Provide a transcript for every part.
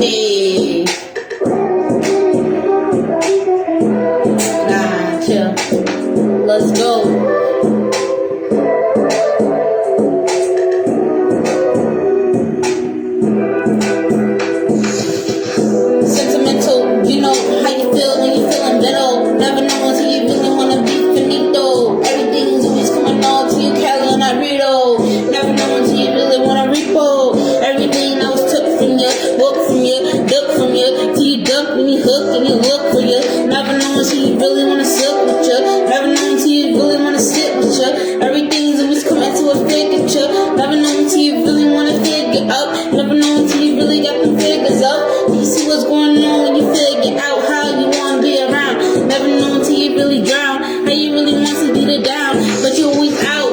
Hey. Nah, chill. Let's go. Sentimental, you know how you feel when you feeling little. Never know until you really wanna be finito. Everything's always coming on to you, Cali and Irito. Never know until you really wanna repo. Everything I was took from you, walk from you, duck from you, till you duck and you hook and you look for you. Never know until you really wanna suck with you. Never know until you really wanna sit with you. Everything's always coming to a figure. Never know until you really wanna figure up. Never know until you really got the figures up. You see what's going on when you figure out how you wanna be around. Never know until you really drown. How you really want to beat it down, but you always out.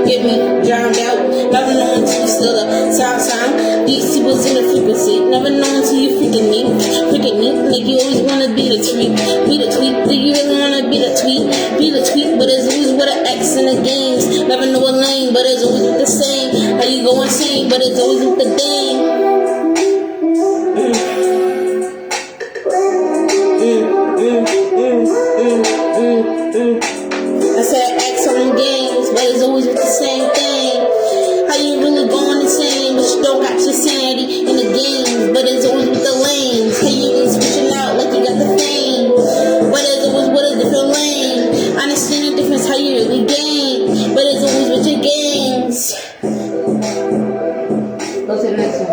Get me drowned out. Never know until you still a sound. DC was in the frequency. Never know until you freaking me. Like you always wanna be the tweet. Be the tweet. Do you really wanna be the tweet? Be the tweet, but it's always with an X in the games. Never know a lane, but it's always with the same. How you go insane, but it's always with the dame. I said X on them games, but it's always with the same thing. How you really going insane, but you don't got your sanity in the games, but it's always with the lanes. How you really switching out like you got the fame, but it's always with a different lane. I understand the difference how you really gain, but it's always with your games. Go to the next one.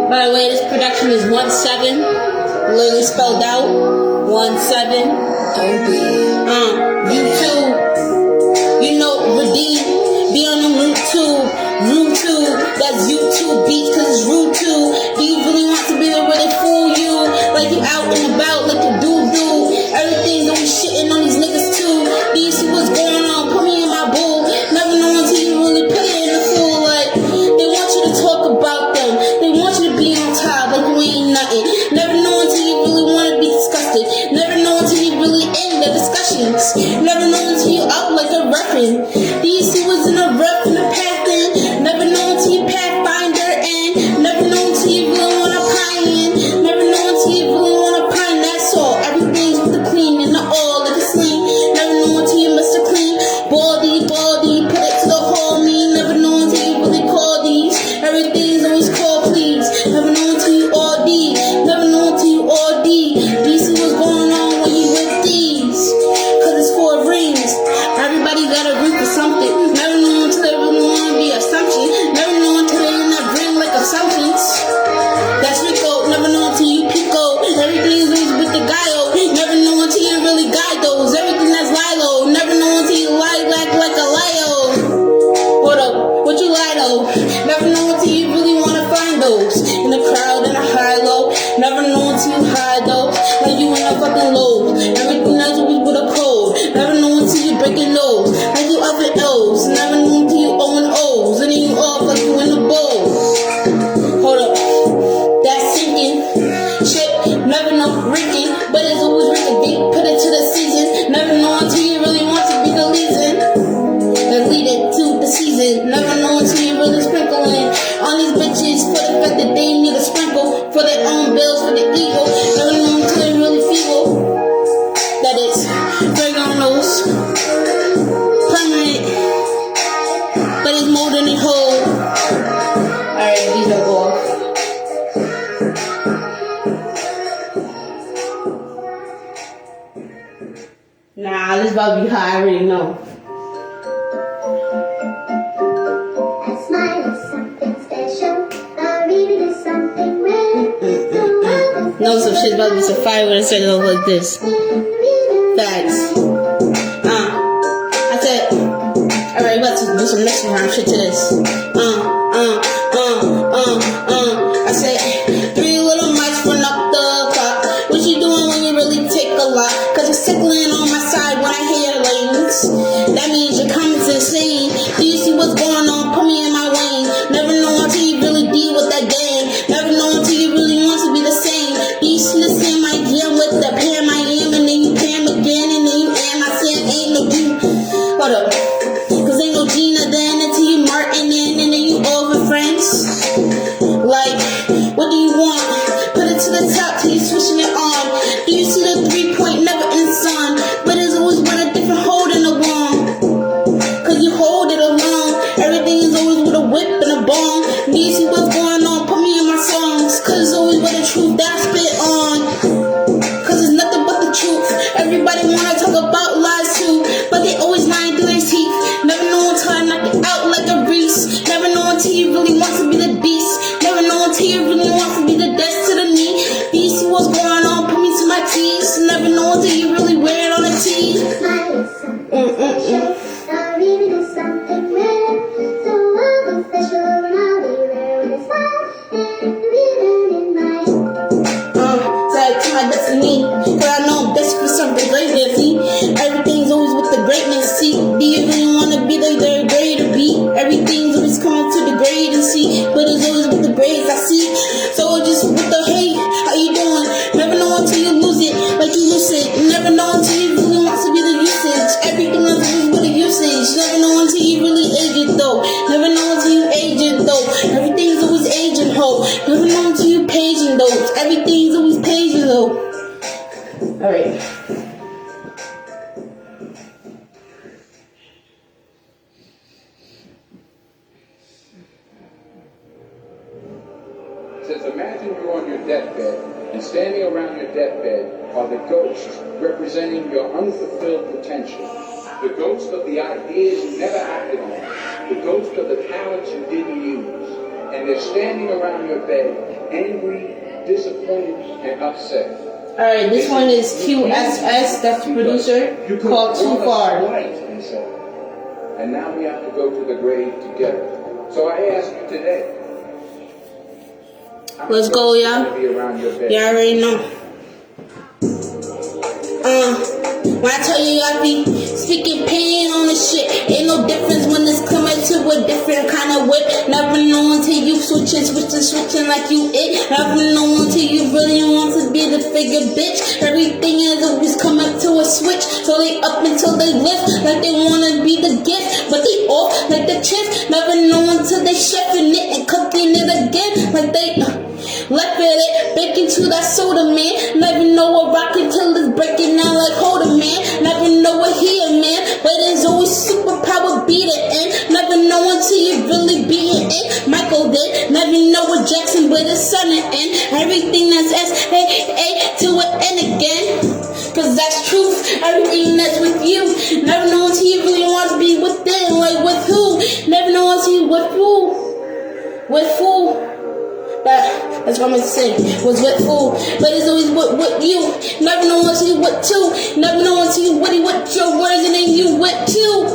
By the way, this production is 1-7, literally spelled out 1-7. YouTube, you know, redeem, be on the root tube, that's YouTube beats, cause it's rude too. Do you really want to be there where they fool you? Like you out and about, like you do. Everything's always shitting on these niggas too. Do you see what's going on? Put me in my bowl. Never know until you really put it in the fool. Like, they want you to talk about them. They want you to be on top like you ain't nothing. Never know until you really want to be disgusted. Never know until you really end the discussions. Never know until you up like a reference. Do you see what's in the rough and the path in? Never know until you pathfinder and never know until you really want to pine in. Never know until you really want to pine, that's all. Everything's with the clean and the all like a sling. Never know until you Mr. Clean. Baldy, put it to the whole me. Never know until you really call these. Everything's always call please. Never know until you all D. Never know until you all D. Do you see what's going on when you with these? Cause it's 4 rings. Everybody got a ring for something. Never know until they really want to be assumption. Never know until they in that ring like assumptions. That's Rico. Never know until you Pico. Everything's always with the guy-o. Never know until you really guide those. Everything that's Lilo. Never know until you lie like a Lio. What up? What you lie though? Never know until you really want to find those. In the crowd and a high-low. Never know until you hide those. Like you in a fucking low. Everything that's always with a code. Never know until you breaking those. Like you up in O's. Never know until you O's. And then you off like you in the bowl. Hold up. That's sinking. Shit. Never know Ricky. But it's always Ricky deep. Put it to the season. Never know until you really want to be the reason. And lead it to the season. Never know until you really sprinkling on these bitches for the fact that they need a sprinkle for their own bills for the ego. Never know until they really feeble. That it's bring on those permanent, but it's more than a whole. Alright, these are off. Nah, this about to be high, I already know. No, some shit's about to be some fire when I say it like this. Facts. I said, alright, about to do some next round shit to this. I said, 3 little mics run up the clock. What you doing when you really take a lot? Cause you're tickling on my side when I hear lanes. That means your comments insane. Do you see what's going on? Put me in my lane. me. Cause I know I'm desperate for something greater, see. Everything's always with the greatness, see. Do you really wanna be like the greater be? Everything's always coming to the grade and see. But it's always with the grades I see. So just with the hey, how you doing? Never know until you lose it, like you lose it. Never know until you really want to be the usage. Everything else is with the usage. Never know until you really age it though. Never know until you age it though. Everything's always aging ho. Never know until you paging though. Everything's always paging though. Alright. Says, imagine you're on your deathbed, and standing around your deathbed are the ghosts representing your unfulfilled potential. The ghost of the ideas you never acted on. The ghost of the talents you didn't use. And they're standing around your bed, angry, disappointed, and upset. Alright, this one is QSS, that's the producer, called Too Far. And now we have to go to the grave together. So I ask you today. Let's go, y'all. Y'all already know. When I tell you I be speaking pain on this shit, ain't no difference when it's coming to a different kind of whip. Never know until you switching like you it. Never know until you really want to be the figure bitch. Everything is always coming to a switch, so they up until they lift like they wanna be the gift, but they off like the chips. Never know until they chefing it and cooking it again like they left it, baking to that soda man. Never know what rockin' till it's breaking down like Holder man. Never know what he a man, but it's always superpower be the end. Never know until you really be an it. Michael did. Never know what Jackson, but it's sun and N. Everything that's S, A to an N again. Cause that's truth. Everything that's with you. Never know until you really want to be with them. Like with who? Never know until you with who. With who? That's what I'm gonna say. Was with fool, but it's always with you. Never know until you with two. Never know until you with your words and then you with two.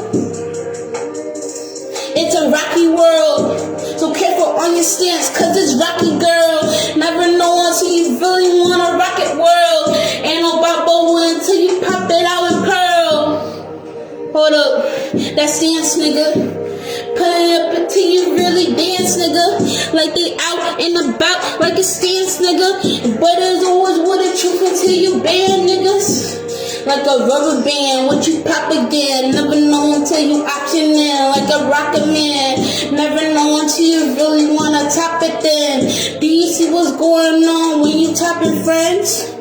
It's a rocky world, so careful on your stance, cause it's rocky, girl. Never know until you really want a rocket world. Ain't no bubble until you pop it out with pearl. Hold up, that stance, nigga. Put it up until you really dance, nigga. Like they out and about, like a stance, nigga. But it's always with the truth until you ban, niggas. Like a rubber band, what you pop again. Never know until you option in, like a rocket man. Never know until you really wanna top it then. Do you see what's going on when you topping friends?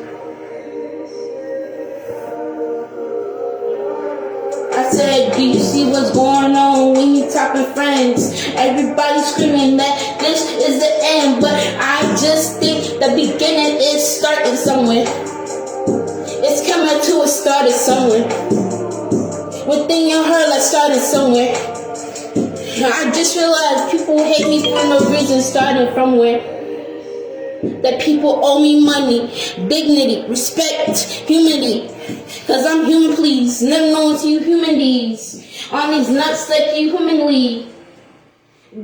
I said, do you see what's going on when you topping friends? Everybody screaming that this is the end, but I just think the beginning is starting somewhere. It's coming to a started somewhere. Within your heart, like starting somewhere. I just realized people hate me for no reason, starting from where. That people owe me money, dignity, respect, humanity. Cause I'm human, please. Never know until you humanities. On these nuts that you humanly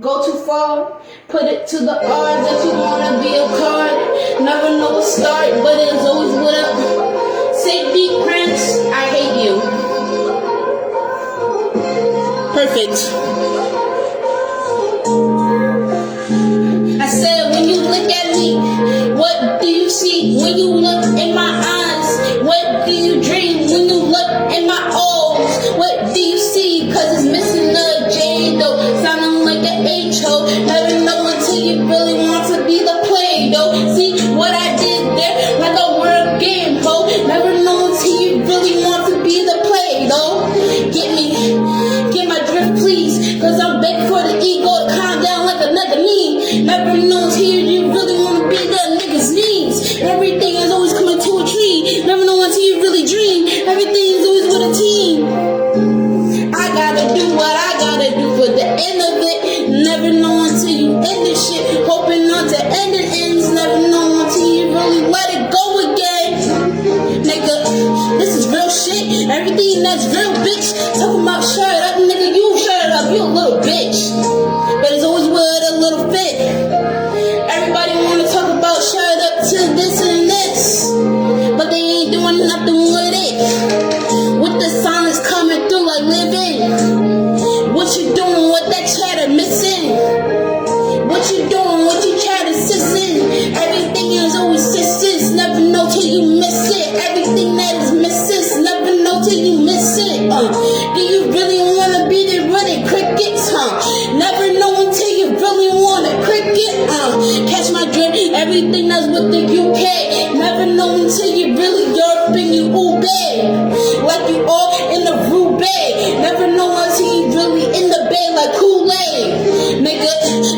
go too far. Put it to the odds that you wanna be a card. Never know a start, but it's always what up. Say deep Prince, I hate you. Perfect. I said when you look at me, what do you see? When you look in my eyes, what do you dream? When you look in my O's, what do you see? Cause it's missing a J though, sounding like an H ho. Never know until you really want to be the play though. See what I did there, like a word game ho. Never know until you really want to be the play though. Get my drift please, cause I'm begging for the ego to calm down like another knee. Never know until you really want to be that nigga's knees. Everything is always coming to a tree. Never know until you really dream. Everything is always with a team. I gotta do what I gotta do for the end of it. Never know until you Catch my drift, everything that's with the UK. Never know until you really Europe and you ube. Like you all in the Rube. Never know until you really in the bay like Kool-Aid. Nigga,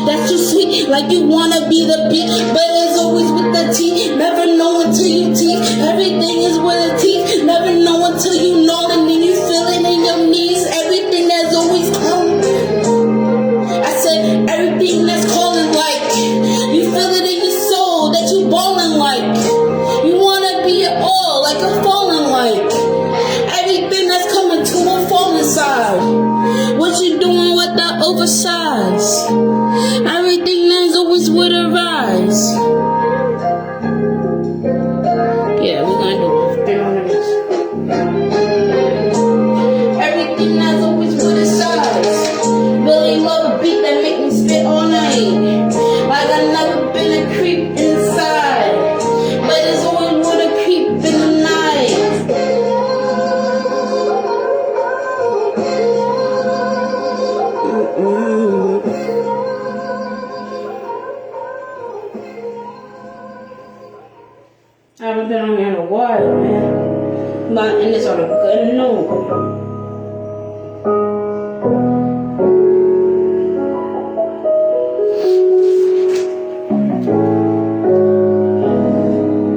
that's too sweet, like you wanna be the beat, but it's always with the T. Never know until you teeth. Everything is with a teeth. Never know until you know, and then you feel it in your knees. Everything that's always coming. I said everything that's calling like you feel it in your soul that you ballin' like you wanna be it all like a falling like everything that's coming to a falling side. What you doing with that oversized? Everything that's always with a rise. Yeah, we're gonna do 3 minutes. Everything that's always with a size. Really love a beat that make me spit all night. Like I never been a creep inside, but it's always with a creep in the night. I haven't been on here in a while, man. But and it's on a good note.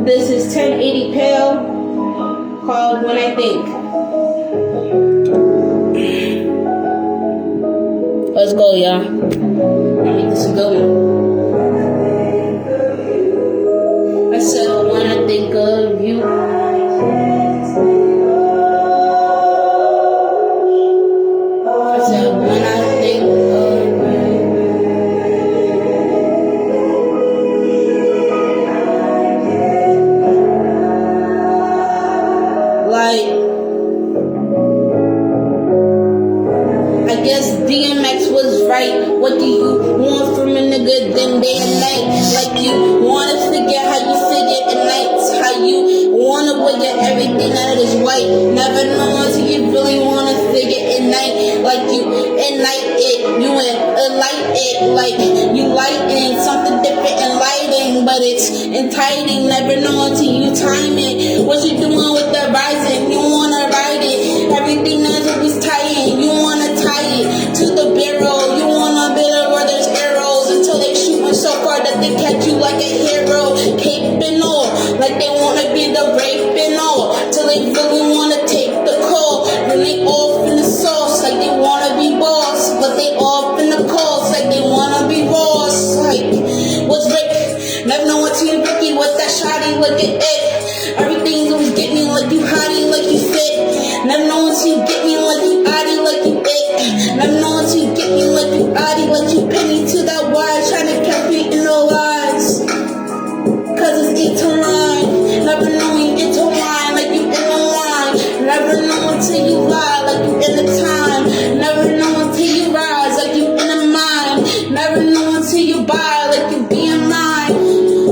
This is 1080 Pale called When I Think. Let's go, y'all. I think this is a good one. I said, when I think of you. I said, when I think of I guess DMX was right. What do you want from a nigga then day and night? Like you wanna figure how you figure at nights. How you wanna wear everything that is white. Never know until you really wanna figure at night. Like you ignite it, you light it. Like you lighting something different and lighting, but it's enticing. Never know until you time it. What you doing with the rising? You wanna ride it. Everything that's always tying. You wanna tie it to the barrel. You wanna build where there's arrows until they shooting so far that they catch you like a hero. Cape and all, like they wanna be the rape and all, till they really wanna take the call. Then they off in the sauce like they wanna be boss, but they off in the calls like they wanna be boss. Like what's Rick? Never know what you Ricky, what's that shotty? Look at it. Everything's always get me like you hottie, like you fit. Never know once you get me like you oddie, like you it. Never know once you get me like you oddie, like you penny to that wire, trying to catch me in the lies. Cause it's 8 to 9. Never know when you intertwine, like you in the line. Never know until you lie, like you in the time. Never know until you rise, like you in the mind. Never know until you buy, like you be in mine.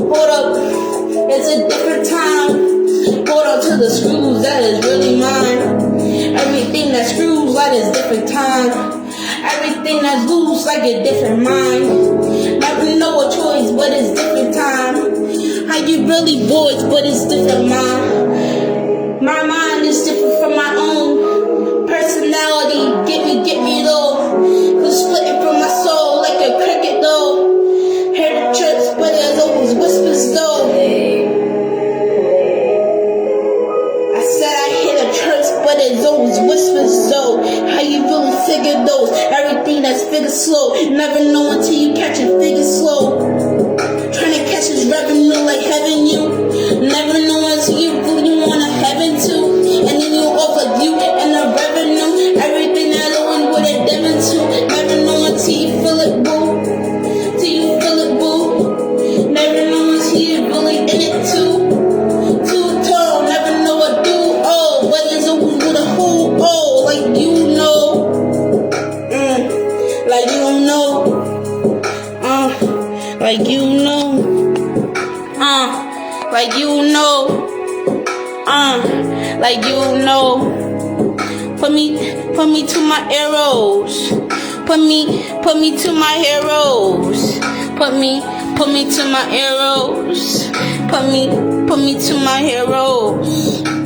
Hold up, it's a different time. Hold up to the screws, that is really mine. Everything that screws, that is different time. Everything that's loose, like a different mind. Never know a choice, but it's different time. How you really voice, but it's different mind. My mind is different from my own personality. Get me though. Cause splitting from my soul like a cricket though. Hear the chirps, but there's always whispers though. I said I hear the chirps, but there's always whispers though. How you really figure those? Everything that's figure slow. Never know until you catch a figure slow. Trying to catch his revenue like heaven you. Never know until you really want a heaven too. And then you off like you and the revenue. Everything that always with a devil too. Never know until you feel it boo. Till you feel it boo. Never know until you really in it too. Too tall, never know what do. Oh, but it's always with a who. Oh, like you know. Like you know. Like you know. Like you know. Like you know. Put me to my arrows. Put me to my heroes. Put me Put me to my heroes. Put me to my heroes.